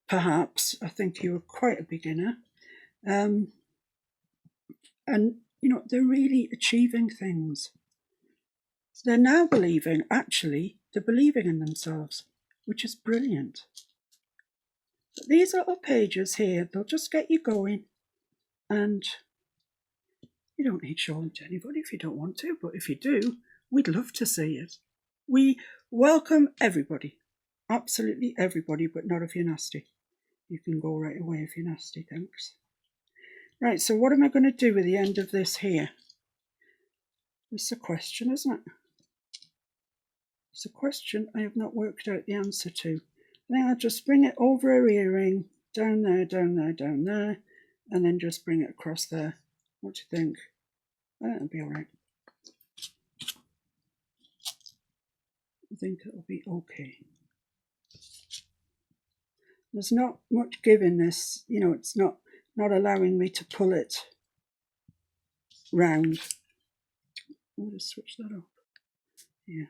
perhaps. I think you were quite a beginner. And, you know, they're really achieving things. They're now believing, actually, they're believing in themselves, which is brilliant. But these little pages here, they'll just get you going, and you don't need to show them to anybody if you don't want to, but if you do, we'd love to see it. We welcome everybody, absolutely everybody, but not if you're nasty. You can go right away if you're nasty, thanks. Right, so what am I going to do with the end of this here? It's a question, isn't it? It's a question I have not worked out the answer to. I think I'll just bring it over her earring, down there, down there, down there, and then just bring it across there. What do you think? I think it'll be all right. I think it'll be okay. There's not much give in this, you know, it's not allowing me to pull it round. I'll just switch that up. Yeah.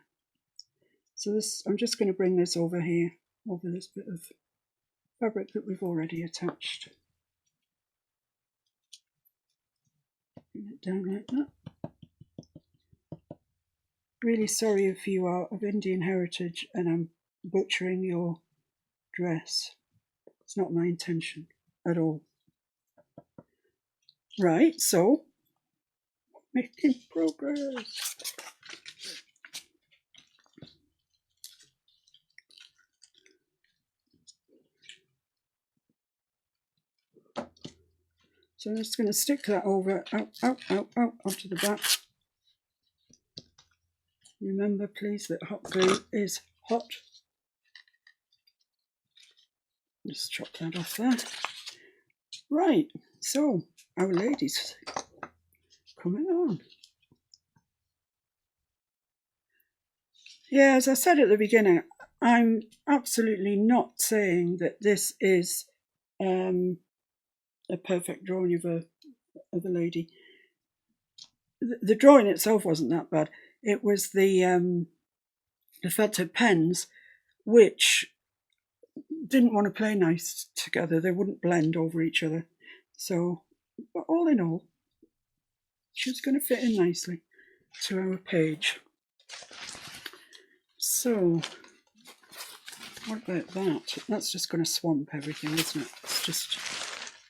So this, I'm just going to bring this over here, over this bit of fabric that we've already attached. Bring it down like that. Really sorry if you are of Indian heritage and I'm butchering your dress. It's not my intention at all. Right, so making progress. So I'm just going to stick that over, out onto the back. Remember, please, that hot glue is hot. Just chop that off there. Right, so our lady's coming on. Yeah, as I said at the beginning, I'm absolutely not saying that this is a perfect drawing of a lady. The drawing itself wasn't that bad. It was the felt tip pens, which didn't want to play nice together. They wouldn't blend over each other. So, but all in all, she's going to fit in nicely to our page. So, what about that? That's just going to swamp everything, isn't it?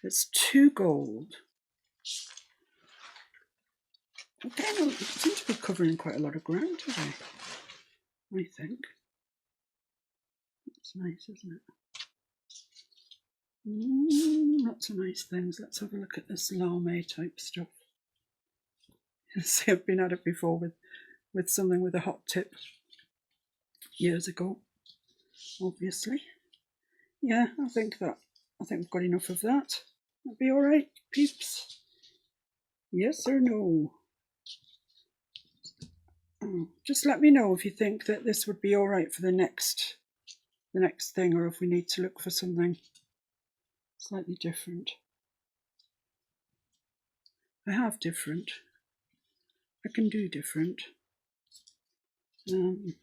It's too gold. Again, I seem to be covering quite a lot of ground today, I think. That's nice, isn't it? Lots of nice things. Let's have a look at this lame type stuff. See, I've been at it before with something with a hot tip years ago, obviously. Yeah, I think we've got enough of that. That'll be all right, peeps. Yes or no? Oh, just let me know if you think that this would be all right for the next thing, or if we need to look for something slightly different. I have different. I can do different. Some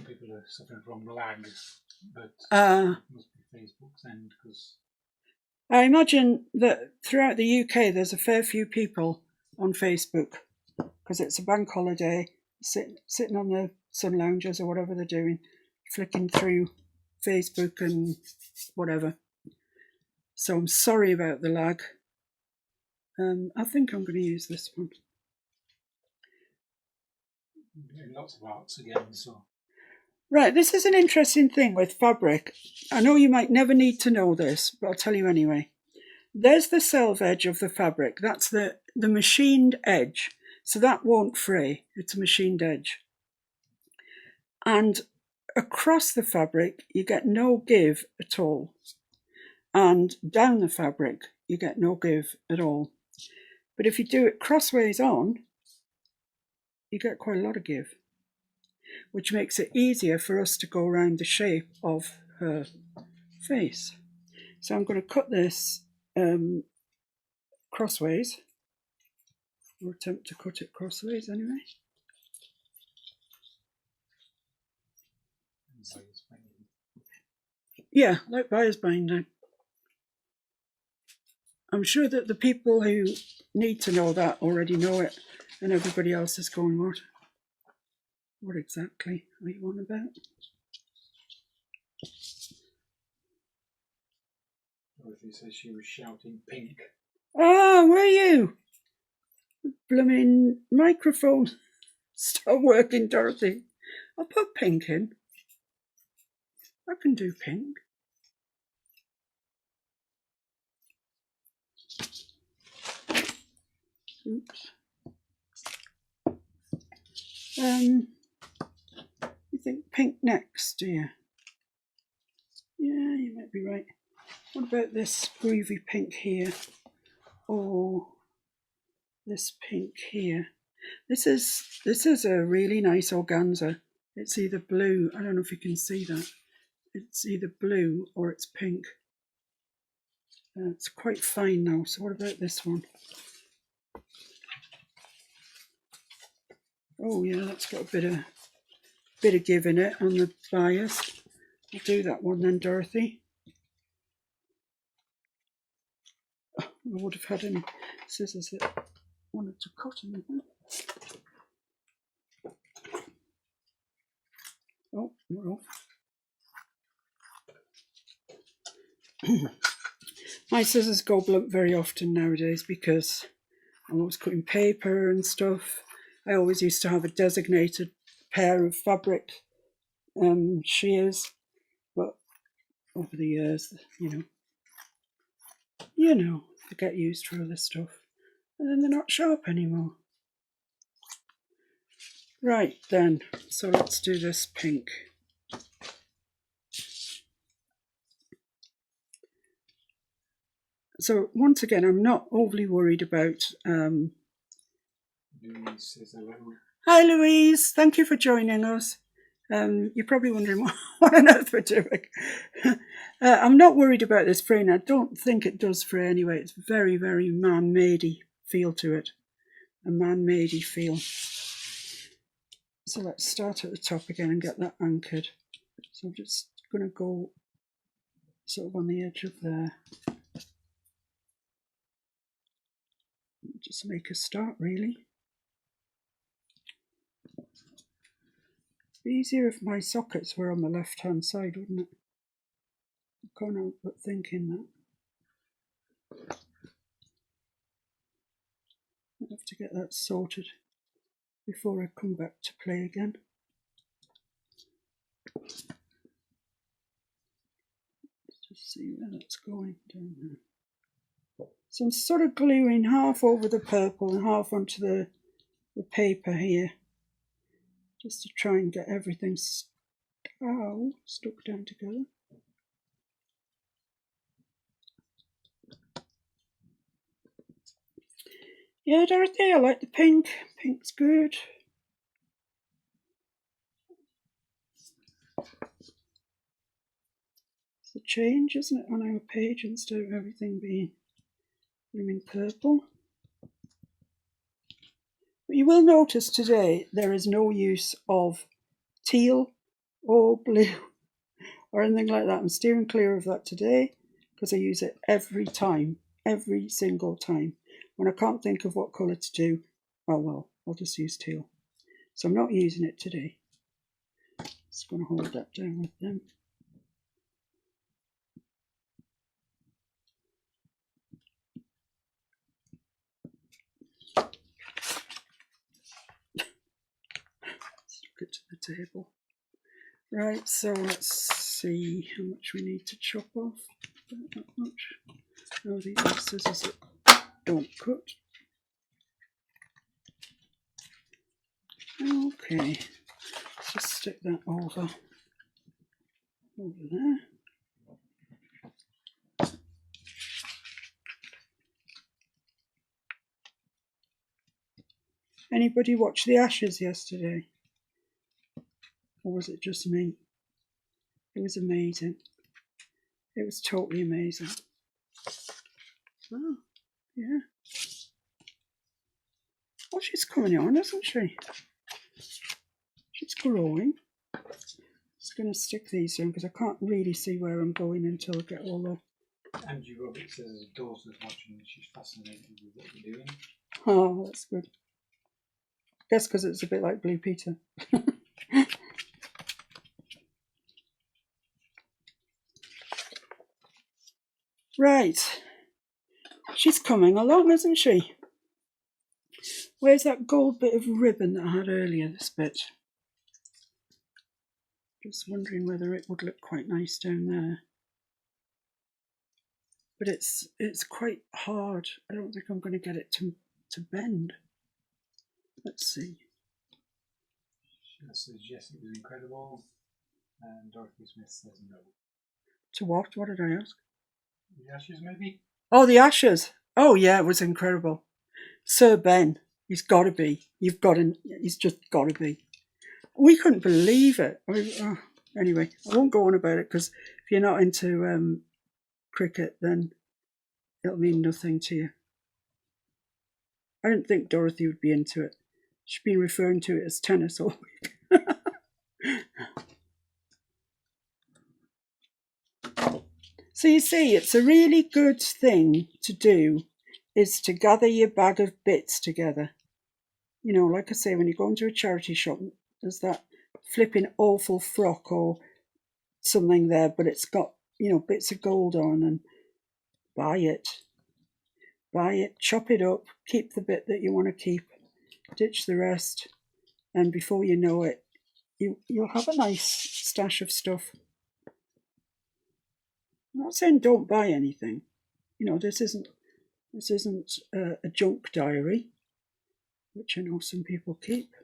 people are suffering from lag, but must be Facebook's end, because I imagine that throughout the UK there's a fair few people on Facebook because it's a bank holiday, sitting on the sun loungers or whatever they're doing, flicking through Facebook and whatever. So I'm sorry about the lag. I think I'm going to use this one. I'm getting lots of arts again, so. Right, this is an interesting thing with fabric. I know you might never need to know this, but I'll tell you anyway. There's the selve edge of the fabric. That's the machined edge. So that won't fray. It's a machined edge. And across the fabric, you get no give at all. And down the fabric, you get no give at all. But if you do it crossways on, you get quite a lot of give, which makes it easier for us to go around the shape of her face. So I'm going to cut this crossways, or attempt to cut it crossways anyway. bias binding. Yeah, like bias binding. I'm sure that the people who need to know that already know it, and everybody else is going, what exactly are you on about? Dorothy says she was shouting pink. Ah, were you? Blooming microphone. Stop working, Dorothy. I'll put pink in. I can do pink. Oops. You think pink next, do you? Yeah, you might be right. What about this groovy pink here? Or this pink here? This is a really nice organza. It's either blue, I don't know if you can see that. It's either blue or it's pink. It's quite fine now. So what about this one? Oh yeah, that's got a bit of give in it on the bias. I'll do that one then, Dorothy. Oh, I would have had any scissors that wanted to cut anything. Oh, no. My scissors go blunt very often nowadays because I'm always cutting paper and stuff. I always used to have a designated pair of fabric shears, but over the years, you know, they get used for other stuff, and then they're not sharp anymore. Right then, so let's do this pink. So once again, I'm not overly worried about. Louise says hello. Hi Louise, thank you for joining us. You're probably wondering what on earth we're doing. I'm not worried about this fraying. I don't think it does fray anyway. It's very, very man-madey feel to it. A man-madey feel. So let's start at the top again and get that anchored. So I'm just going to go sort of on the edge of there. Just make a start, really. It'd be easier if my sockets were on the left-hand side, wouldn't it? I can't help but thinking that. I have to get that sorted before I come back to play again. Let's just see where that's going down there. So I'm sort of gluing half over the purple and half onto the paper here, just to try and get everything stuck down together. Yeah, Dorothy, I like the pink. Pink's good. It's a change, isn't it, on our page instead of everything being blooming purple. But you will notice today there is no use of teal or blue or anything like that. I'm steering clear of that today because I use it every time, every single time. When I can't think of what colour to do, oh well, I'll just use teal. So I'm not using it today. Just going to hold that down with them. Stick it to the table. Right, so let's see how much we need to chop off. Not much. Oh, these are scissors that don't cut. Okay, let's just stick that over there. Anybody watch The Ashes yesterday? Or was it just me? It was amazing. It was totally amazing. Oh, yeah. Well, she's coming on, isn't she? She's growing. Let's going to stick these in because I can't really see where I'm going until I get all the... Angie Roberts says his daughter's watching and she's fascinated with what you're doing. Oh, that's good. Guess because it's a bit like Blue Peter. Right. She's coming along, isn't she? Where's that gold bit of ribbon that I had earlier, this bit? Just wondering whether it would look quite nice down there. But it's quite hard. I don't think I'm going to get it to bend. Let's see. She says yes, it was incredible. And Dorothy Smith says no. To what? What did I ask? The ashes, maybe? Oh, the ashes. Oh, yeah, it was incredible. Sir Ben, he's got to be. He's just got to be. We couldn't believe it. Anyway, I won't go on about it because if you're not into cricket, then it'll mean nothing to you. I didn't think Dorothy would be into it. She's been referring to it as tennis all week. So you see, it's a really good thing to do is to gather your bag of bits together. You know, like I say, when you go into a charity shop, there's that flipping awful frock or something there, but it's got, you know, bits of gold on, and buy it, chop it up, keep the bit that you want to keep, ditch the rest, and before you know it, you'll have a nice stash of stuff. I'm not saying don't buy anything. You know, this isn't a junk diary, which I know some people keep.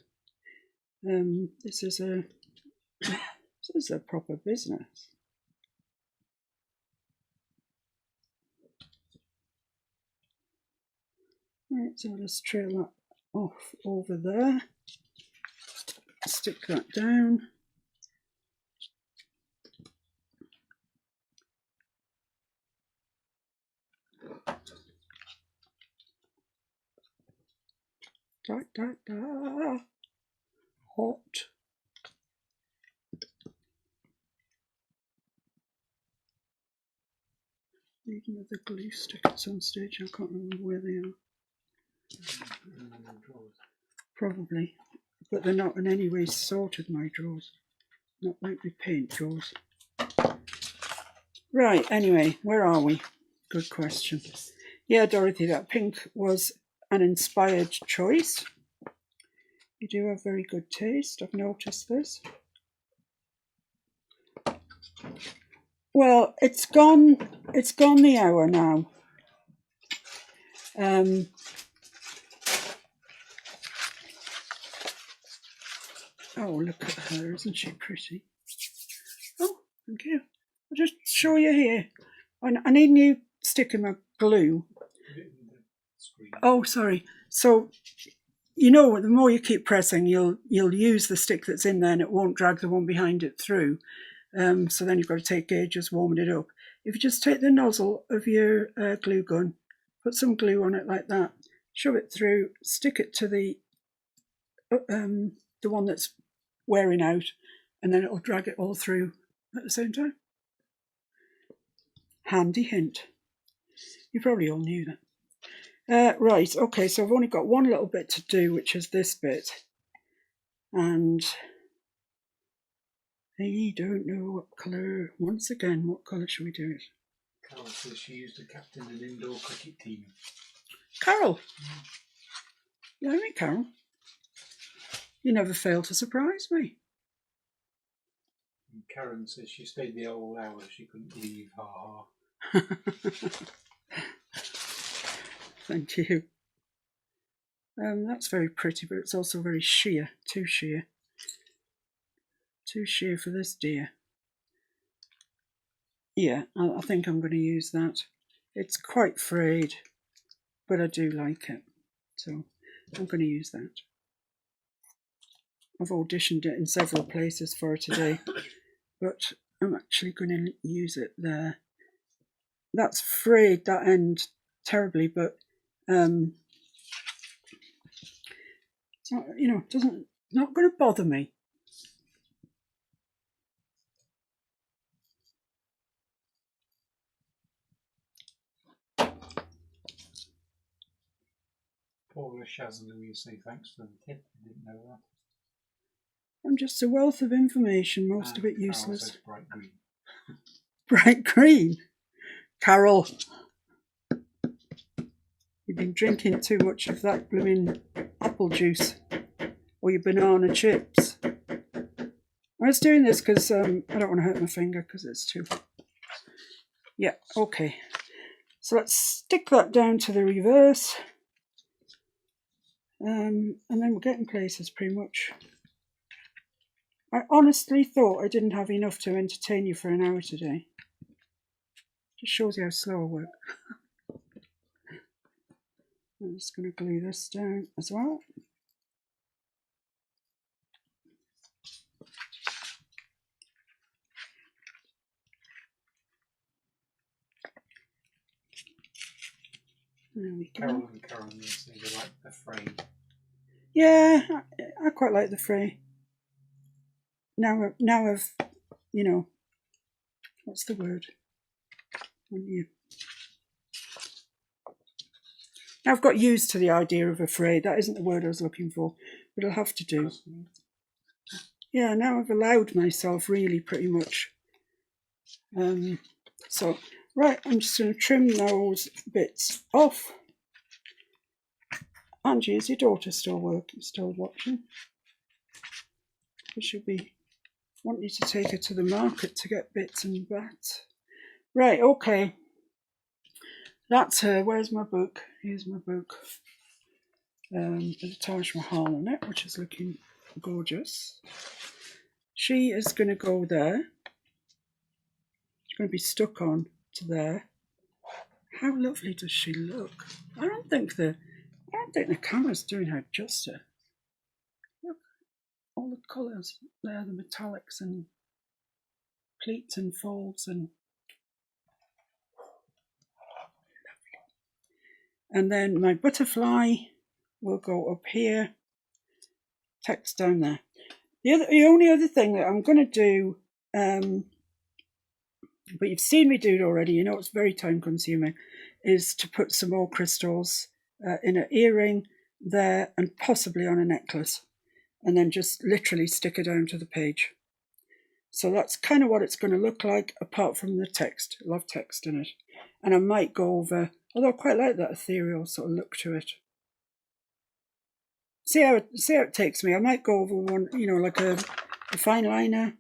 This is a proper business. Right, so let's trail that off over there. Stick that down. Da, da, da. Hot. Even with the glue stick at some stage, I can't remember where they are. Probably, but they're not in any way sorted, my drawers. Not like my paint drawers. Right, anyway, where are we? Good question. Yeah, Dorothy, that pink was an inspired choice. You do have very good taste, I've noticed this. Well, it's gone the hour now. Oh, look at her, isn't she pretty? Oh, thank you. I'll just show you here. I need new stick-in-my glue. Oh, sorry. So, you know, the more you keep pressing, you'll use the stick that's in there and it won't drag the one behind it through. So then you've got to take gauges, warming it up. If you just take the nozzle of your glue gun, put some glue on it like that, shove it through, stick it to the one that's wearing out, and then it'll drag it all through at the same time. Handy hint. You probably all knew that. Right, okay, so I've only got one little bit to do, which is this bit. And I don't know what colour. Once again, what colour should we do it? Carol says she used to captain an indoor cricket team. Carol? You know me, Carol? You never fail to surprise me. And Karen says she stayed the whole hour, she couldn't leave, ha ha. Thank you. That's very pretty, but it's also very sheer, too sheer. Too sheer for this deer. Yeah, I think I'm going to use that. It's quite frayed, but I do like it. So I'm going to use that. I've auditioned it in several places for today, but I'm actually going to use it there. That's frayed, that end, terribly, but it's not, you know, not going to bother me. Paula Shazaloo, you say thanks for the tip. I didn't know that. I'm just a wealth of information, most of it Carol useless. says bright green. Bright green. Carol, you've been drinking too much of that blooming apple juice or your banana chips. I was doing this because I don't want to hurt my finger because it's too... Yeah, okay. So let's stick that down to the reverse. And then we're getting places pretty much. I honestly thought I didn't have enough to entertain you for an hour today. Just shows you how slow I work. I'm just going to glue this down as well. There we go. Carol say they like the fray. Yeah, I quite like the fray. Now I've, you know, what's the word? Now I've got used to the idea of a fray. That isn't the word I was looking for, but it'll have to do. Yeah, now I've allowed myself really pretty much. So, right, I'm just going to trim those bits off. Angie, is your daughter still working, still watching? She'll be wanting to take her to the market to get bits and bats. Right, okay. That's her. Where's my book? Here's my book. There's a Taj Mahal on it, which is looking gorgeous. She is going to go there. She's going to be stuck on to there. How lovely does she look? I don't think the camera's doing her justice. Look, all the colours there, the metallics and pleats and folds and and then my butterfly will go up here, text down there. The only other thing that I'm going to do, but you've seen me do it already, you know it's very time consuming, is to put some more crystals in an earring there and possibly on a necklace, and then just literally stick it down to the page. So that's kind of what it's going to look like, apart from the text. I love text in it. And I might go over, although I quite like that ethereal sort of look to it. See how it takes me. I might go over one, you know, like a fine liner.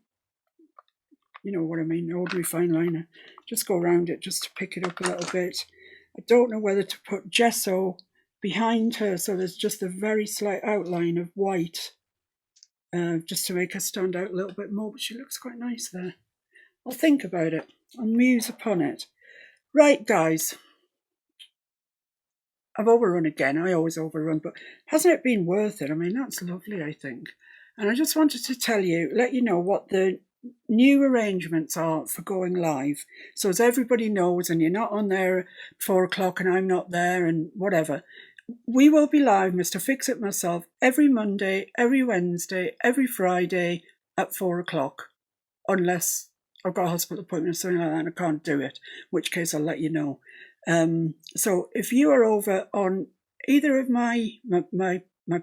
You know what I mean, ordinary fine liner. Just go around it just to pick it up a little bit. I don't know whether to put gesso behind her so there's just a very slight outline of white, just to make her stand out a little bit more, but she looks quite nice there. I'll think about it. I'll muse upon it. Right, guys. I've overrun again. I always overrun, but hasn't it been worth it? I mean, that's lovely, I think. And I just wanted to tell you, let you know what the new arrangements are for going live. So as everybody knows, and you're not on there at 4 o'clock and I'm not there and whatever, we will be live, Mr. Fix It Myself, every Monday, every Wednesday, every Friday at 4 o'clock, unless I've got a hospital appointment or something like that and I can't do it, in which case I'll let you know. So if you are over on either of my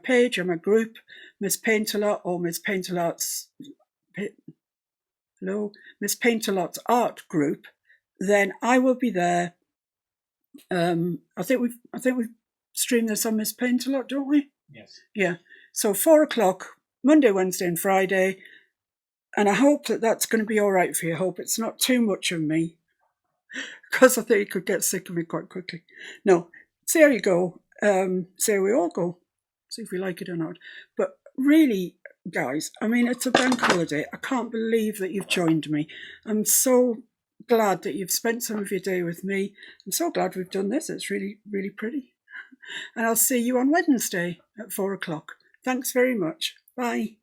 page or my group, Miss Paintalot or Miss Paintalots, Miss Paintalots art group, then I will be there. I think we've streamed this on Miss Paintalot, don't we? Yes. Yeah. So 4 o'clock Monday, Wednesday, and Friday, and I hope that that's going to be all right for you. I hope it's not too much of me, because I think you could get sick of me quite quickly. No, see how you go. See how we all go. See if we like it or not. But really, guys, I mean, it's a bank holiday. I can't believe that you've joined me. I'm so glad that you've spent some of your day with me. I'm so glad we've done this. It's really, really pretty. And I'll see you on Wednesday at 4 o'clock. Thanks very much. Bye.